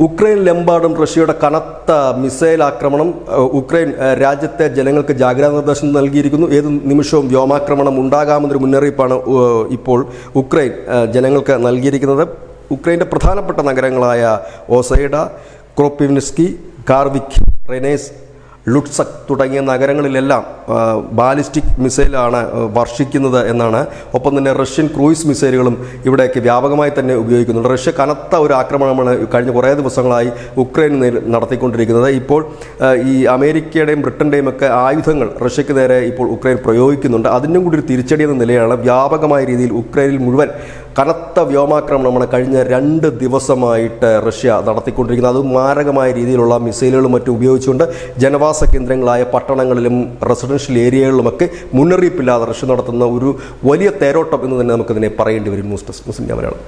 ഉക്രൈനിലെമ്പാടും റഷ്യയുടെ കനത്ത മിസൈൽ ആക്രമണം. ഉക്രൈൻ രാജ്യത്തെ ജനങ്ങൾക്ക് ജാഗ്രതാ നിർദ്ദേശം നൽകിയിരിക്കുന്നു. ഏത് നിമിഷവും വ്യോമാക്രമണം ഉണ്ടാകാമെന്നൊരു മുന്നറിയിപ്പാണ് ഇപ്പോൾ ഉക്രൈൻ ജനങ്ങൾക്ക് നൽകിയിരിക്കുന്നത്. ഉക്രൈൻ്റെ പ്രധാനപ്പെട്ട നഗരങ്ങളായ ഓസൈഡ, ക്രോപ്പിവ്നിസ്കി, കാർവിക്, റെനേസ്, ലുട്സക് തുടങ്ങിയ നഗരങ്ങളിലെല്ലാം ബാലിസ്റ്റിക് മിസൈലാണ് വർഷിക്കുന്നത് എന്നാണ്. ഒപ്പം തന്നെ റഷ്യൻ ക്രൂയിസ് മിസൈലുകളും ഇവിടേക്ക് വ്യാപകമായി തന്നെ ഉപയോഗിക്കുന്നുണ്ട്. റഷ്യ കനത്ത ഒരു ആക്രമണമാണ് കഴിഞ്ഞ കുറേ ദിവസങ്ങളായി ഉക്രൈൻ നടത്തിക്കൊണ്ടിരിക്കുന്നത്. ഇപ്പോൾ ഈ അമേരിക്കയുടെയും ബ്രിട്ടൻ്റെയും ഒക്കെ ആയുധങ്ങൾ റഷ്യക്ക് നേരെ ഇപ്പോൾ ഉക്രൈൻ പ്രയോഗിക്കുന്നുണ്ട്. അതിനും കൂടി ഒരു തിരിച്ചടി എന്ന നിലയാണ് വ്യാപകമായ രീതിയിൽ ഉക്രൈനിൽ മുഴുവൻ കനത്ത വ്യോമാക്രമണമാണ് കഴിഞ്ഞ 2 ദിവസമായിട്ട് റഷ്യ നടത്തിക്കൊണ്ടിരിക്കുന്നത്. അത് മാരകമായ രീതിയിലുള്ള മിസൈലുകളും മറ്റും ഉപയോഗിച്ചുകൊണ്ട് ജനവാസ കേന്ദ്രങ്ങളായ പട്ടണങ്ങളിലും റെസിഡൻഷ്യൽ ഏരിയകളിലുമൊക്കെ മുന്നറിയിപ്പില്ലാതെ റഷ്യ നടത്തുന്ന ഒരു വലിയ തേരോട്ടം എന്ന് തന്നെ നമുക്കതിനെ പറയേണ്ടി വരും. ന്യൂസ് ഡെസ്ക് മുസ്ലിം മലയാളം.